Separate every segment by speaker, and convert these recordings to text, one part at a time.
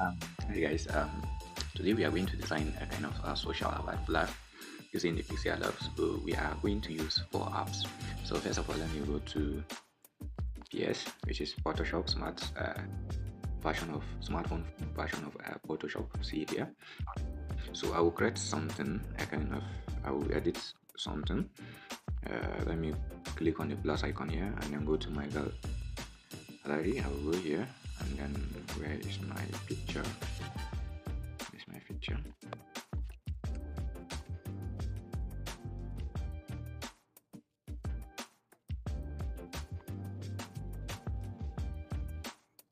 Speaker 1: Hi guys, today we are going to design a kind of a social award flag using the Pixellab. So we are going to use 4 apps. So first of all, let me go to PS, which is Photoshop Smart version of smartphone version of Photoshop. See it here. So I will create something. I will edit something. Let me click on the plus icon here and then go to my gallery. I will go here and then where is my picture? This is my picture.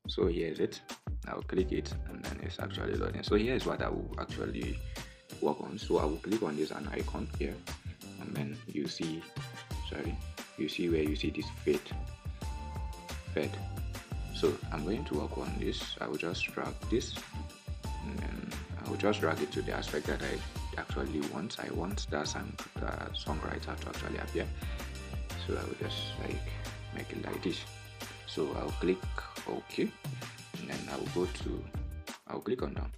Speaker 1: So here's it. I'll click it and then it's actually loading. So here's what I will actually work on. So I will click on this an icon here and then you see where you see this fed. So I'm going to work on this. I will just drag this and then I will just drag it to the aspect that I actually want. I want that songwriter to actually appear. So I will just like make it like this. So I'll click OK and then I'll click on down.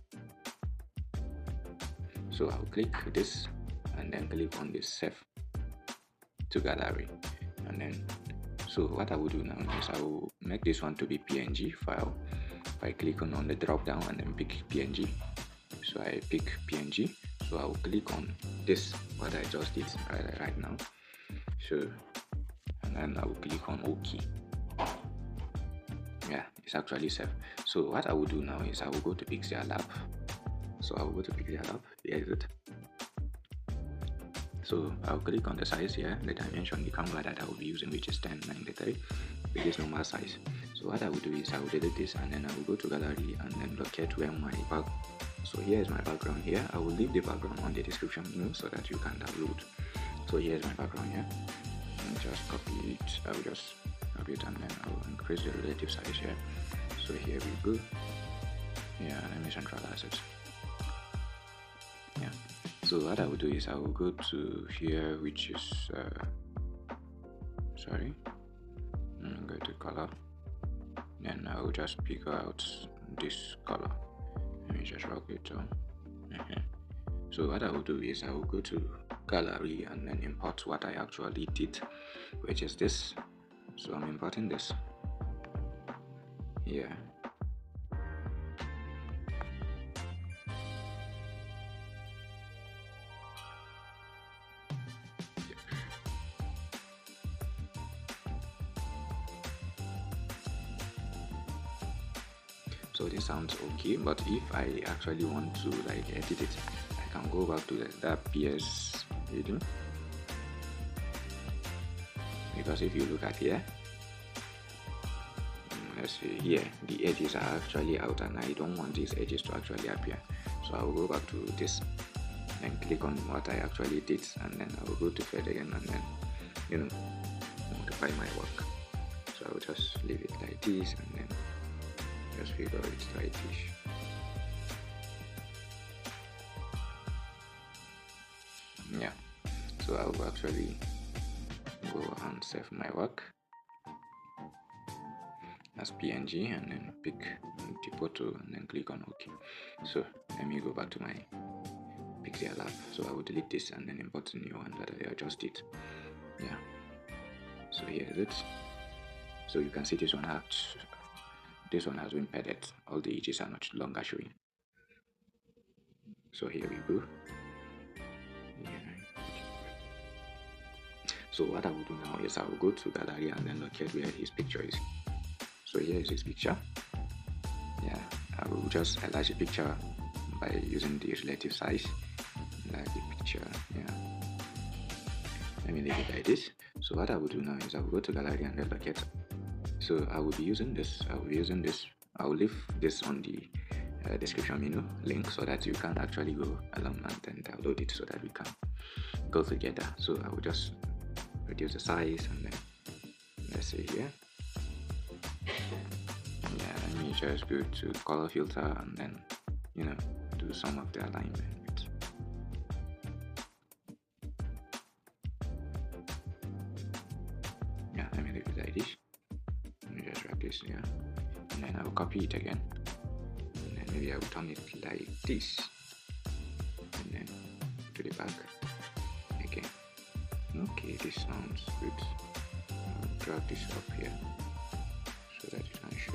Speaker 1: So I'll click this and then click on this save to gallery and then so what I will do now is I will make this one to be PNG file. If I click on the drop down and then pick PNG, so I pick PNG, so I will click on this what I just did right now, so and then I will click on OK. Yeah, it's actually saved. So what I will do now is I will go to Pixellab. So I will go to Pixellab. Here is it. So I'll click on the size here, the dimension, the camera that I will be using, which is 1093, with this normal size. So what I will do is I will delete this and then I will go to gallery and then locate where my back. So here is my background here. I will leave the background on the description so that you can download. So here's my background here. And just copy it. I will just copy it and then I will increase the relative size here. So here we go. Yeah, let me centralize it. Yeah. So what I will do is I will go to here, which is I'm going to color. Then I will just pick out this color. Let me just rock it on. So what I will do is I will go to gallery and then import what I actually did, which is this. So I'm importing this here. So this sounds okay, but if I actually want to like edit it, I can go back to that PS video, because if you look at here, let's see here, the edges are actually out and I don't want these edges to actually appear. So I will go back to this and click on what I actually did and then I will go to fade again and then modify my work. So I will just leave it like this and then just figure it like this. Yeah, so I will actually go and save my work as PNG and then pick the photo and then click on OK. So let me go back to my Pixellab. So I will delete this and then import the new one that I just did. Yeah, so here is it. So you can see this one has been padded. All the edges are not longer showing. So here we go. Yeah. So what I will do now is I will go to gallery and then locate where his picture is. So here is his picture. Yeah, I will just enlarge the picture by using the relative size. Like the picture. Yeah. Let me leave it like this. So what I will do now is I will go to gallery and then locate. So I will be using this. I will leave this on the description menu link so that you can actually go along and then download it so that we can go together. So I will just reduce the size and then let's see here. Yeah, let me just go to color filter and then do some of the alignment. Yeah, let me leave it like this. Let me just drag this here and then I will copy it again and then maybe I will turn it like this, and then to the back again. Okay, this sounds good. I'll drag this up here so that it can show.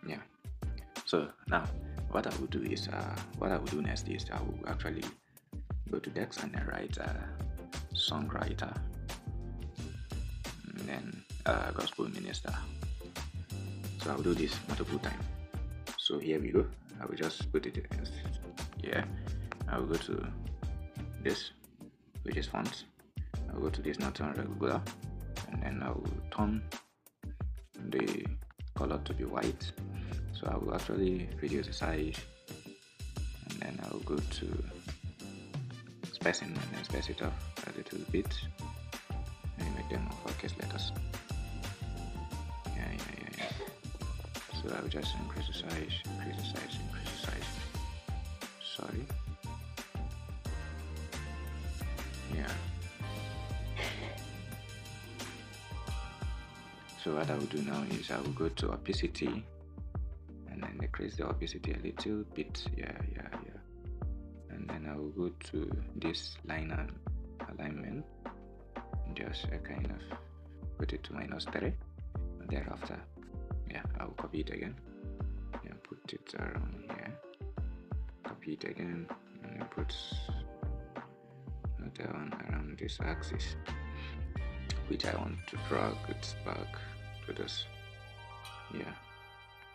Speaker 1: Yeah. So now what I will do is next is I will actually go to Dex and then write songwriter, and then gospel minister. So I will do this multiple times. So here we go. I will just put it in here. I will go to this, which is fonts. I will go to this, not turn regular, and then I will turn the color to be white. So I will actually reduce the size, and then I will go to spacing and then space it off a little bit and make them uppercase letters. Yeah. So I will just increase the size. Sorry. Yeah. So what I will do now is I will go to opacity and then decrease the opacity a little bit. Yeah. And then I will go to this line and alignment, just kind of put it to -3, and thereafter, I will copy it again and put it around here. Copy it again and then put another one around this axis, which I want to drag it back to this.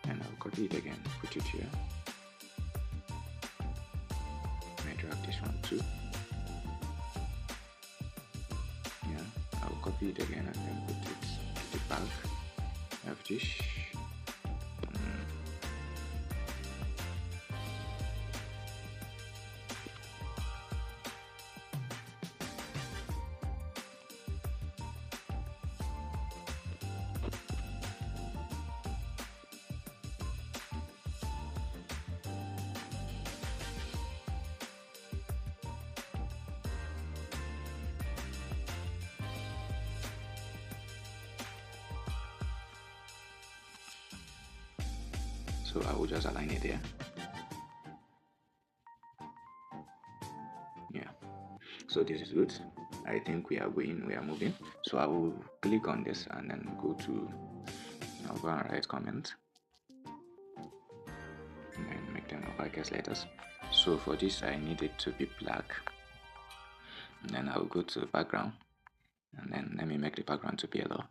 Speaker 1: And I'll copy it again, put it here. I drag this one too. I'll copy it again and then put it to the back of this. So I will just align it there. So this is good. I think we are moving. So I will click on this and then I'll go and write comment and then make them uppercase letters. So for this I need it to be black, and then I will go to background and then let me make the background to be yellow.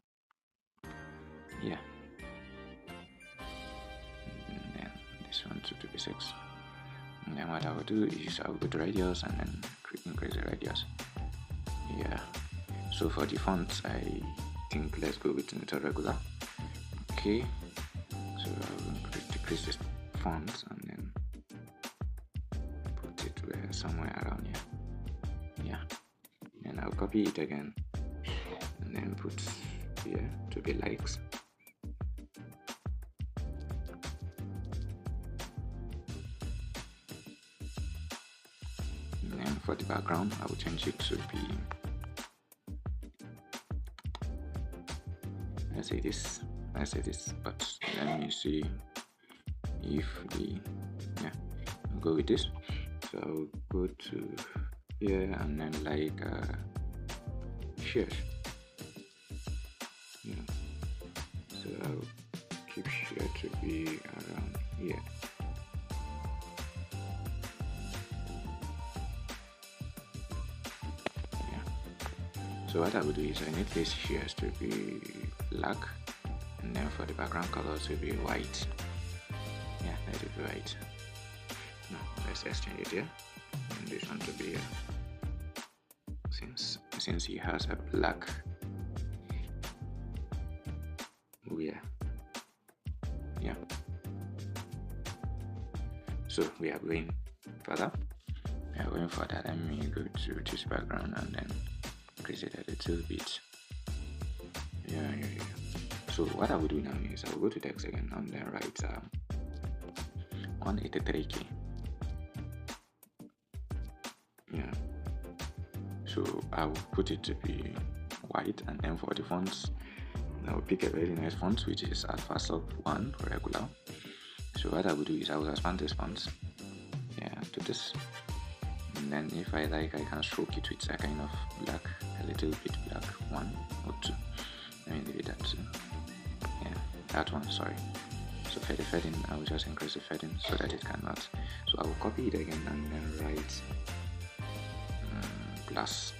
Speaker 1: And then this one to 2p6. And then what I will do is I will go to radius and then increase the radius. So for the font, I think let's go with the regular. Okay, so I will decrease this font and then put it somewhere around here. And I'll copy it again and then put here to be likes. And then for the background, I will change it to be, let's say this, but let me see if I'll go with this. So I'll go to here and then like shares. So I'll keep share to be around here. So what I will do is I need these shares to be black, and then for the background color to be white. Let it be white. Now let's exchange it here, and this one to be here. Since he has a black. So we are going further. Let me go to this background and then increase it a little bit. So what I will do now is I will go to text again and then write 183k. Yeah. So I will put it to be white, and then for the fonts, I will pick a very nice font which is Alpha 1 regular. So what I will do is I will expand this font, to this, and then if I like I can stroke it with a kind of black, a little bit black, 1 or 2. Let me leave it at 2. Yeah, that one, sorry. So for the fading, I will just increase the fading so that it cannot. So I will copy it again and then write plus.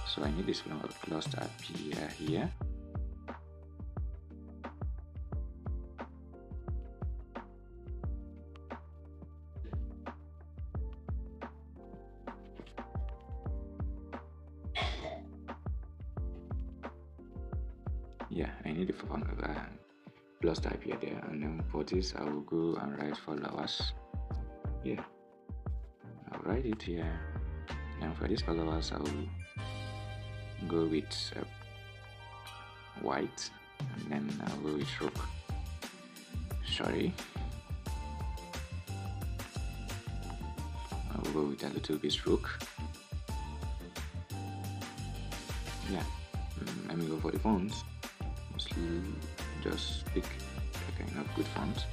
Speaker 1: So I need this plus to appear here. Yeah, I need the plus to appear there, and then for this I will go and write followers. Yeah, I'll write it here, and for these followers I will go with white, and then I'll go with stroke. Sorry, I'll go with a little bit stroke. Yeah, let me go for the fonts. Just pick a kind of good font.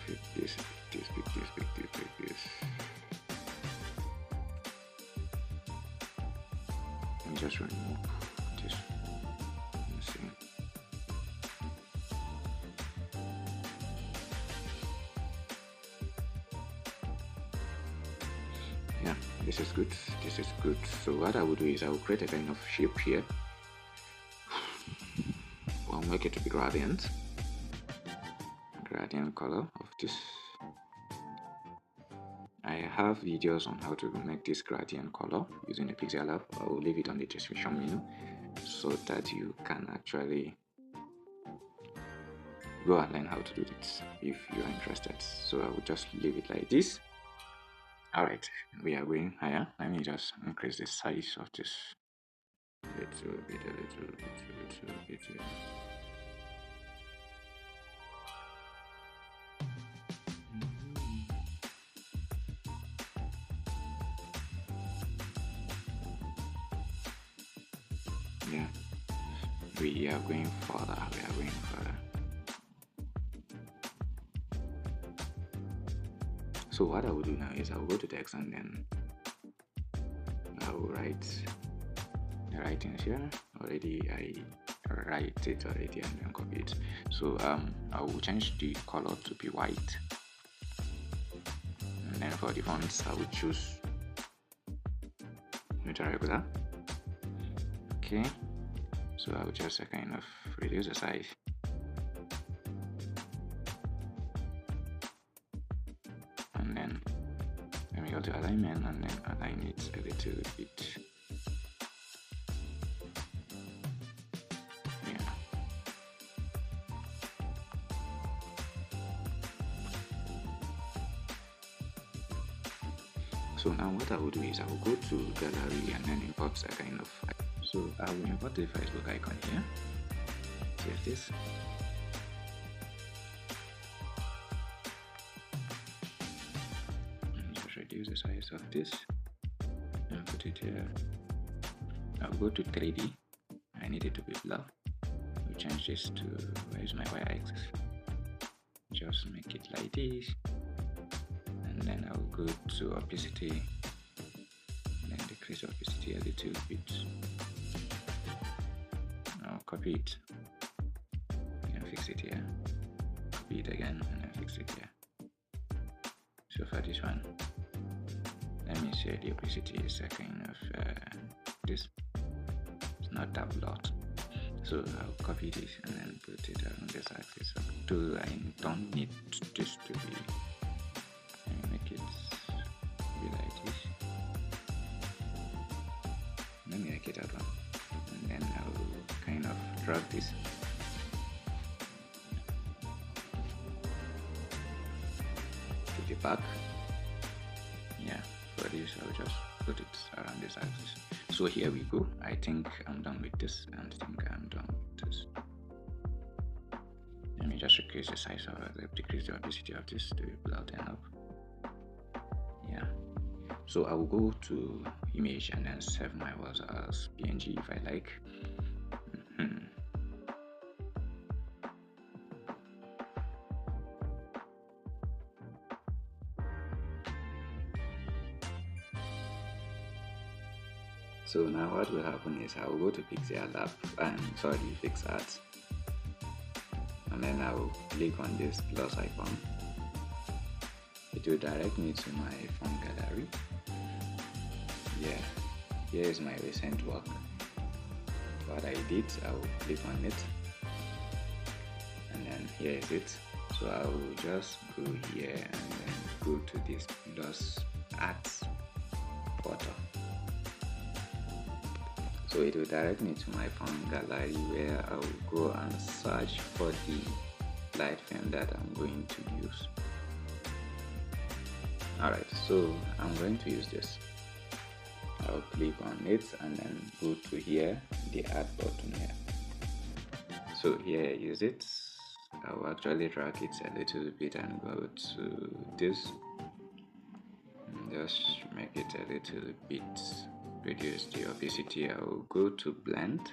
Speaker 1: Pick this. Let me just remove this. Let's see. Yeah, this is good. This is good. So what I will do is I will create a kind of shape here. I'll make it to be gradient color of this. I have videos on how to make this gradient color using the Pixellab. I will leave it on the description menu so that you can actually go and learn how to do this if you are interested. So I will just leave it like this. Alright, we are going higher. Let me just increase the size of this a little bit. Yeah, we are going further. So what I will do now is I will go to text and then I will write the writings here. Already I write it already and then copy it. So I will change the color to be white, and then for the fonts I will choose regular. Okay, so I will just kind of reduce the size. And then let me go to alignment and then align it a little bit. Yeah. So now what I will do is I will go to gallery and then import a kind of. So I will import the Facebook icon here. Here's this. Just reduce the size of this and put it here. I'll go to 3D. I need it to be blur. We'll change this to, where is my y-axis? Just make it like this. And then I'll go to opacity. And then decrease opacity a little bit. I'll copy it and fix it here. Copy it again and then fix it here. So for this one, let me say the opacity is a kind of this. It's not that lot. So I'll copy this and then put it on this axis. So I don't need this to be. Let me make it be like this. Let me make it that one. And then I'll kind of drag this to the back. Yeah, for this I'll just put it around this axis. So here we go. I think I'm done with this, and I think I'm done with this. Let me just decrease the size of it, decrease the opacity of this to blot and up. Yeah. So I will go to image and then save my words as PNG if I like. So now what will happen is I will go to Pixellab and Pixart, and then I will click on this plus icon. It will direct me to my phone gallery. Yeah, here is my recent work. What I did, I will click on it, and then here is it. So I will just go here and then go to this plus art photo. So it will direct me to my phone gallery where I will go and search for the light frame that I'm going to use. Alright, so I'm going to use this. I'll click on it and then go to here, the add button here. So here is it. I'll actually drag it a little bit and go to this. And just make it a little bit, reduce the opacity. I will go to blend.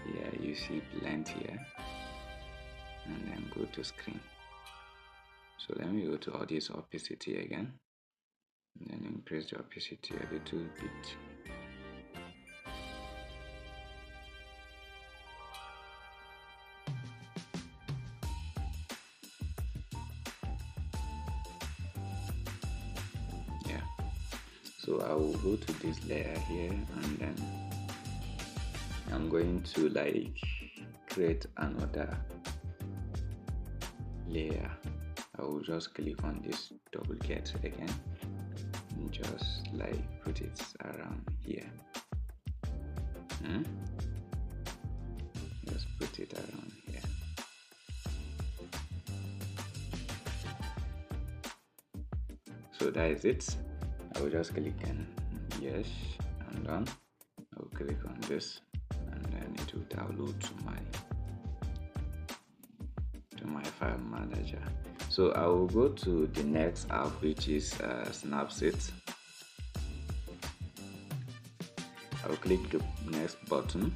Speaker 1: Yeah, you see blend here, and then go to screen. So let me go to all this opacity again, and then increase the opacity a little bit. Yeah. So I will go to this layer here, and then I'm going to like create another layer. I will just click on this double get again and just like put it around here. Just put it around here. So that is it. I will just click on yes and done. I will click on this and then it will download to my file manager. So I will go to the next app, which is Snapseed. I will click the next button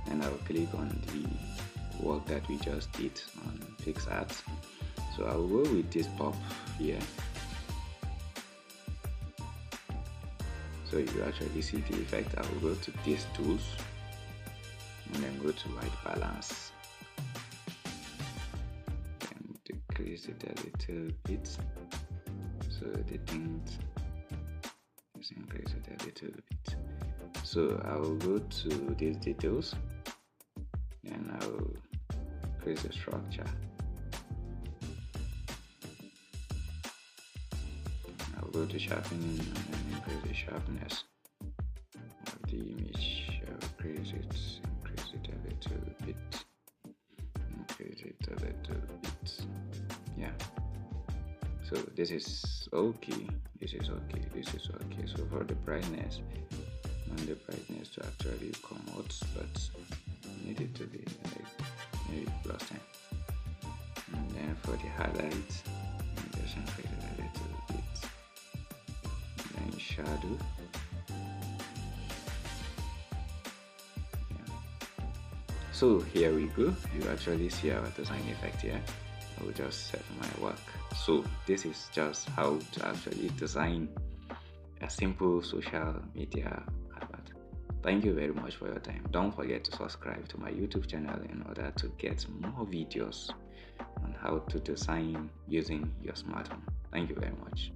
Speaker 1: and I will click on the work that we just did on Pixart. So I will go with this pop here. So you actually see the effect. I will go to these tools and then go to white balance and decrease it a little bit so the tint, just increase it a little bit. So I will go to these details and I will increase the structure. I will go to sharpening and then increase the sharpness of the image. I will increase it a little bit, increase it a little bit. Yeah. So this is okay. This is okay. This is okay. So for the brightness, I want the brightness to actually come out, but I need it to be like maybe plus 10. And then for the highlight, just increase it a little bit. And then shadow. Yeah. So here we go. You actually see our design effect here. I will just save my work. So this is just how to actually design a simple social media advert. Thank you very much for your time. Don't forget to subscribe to my YouTube channel in order to get more videos on how to design using your smartphone. Thank you very much.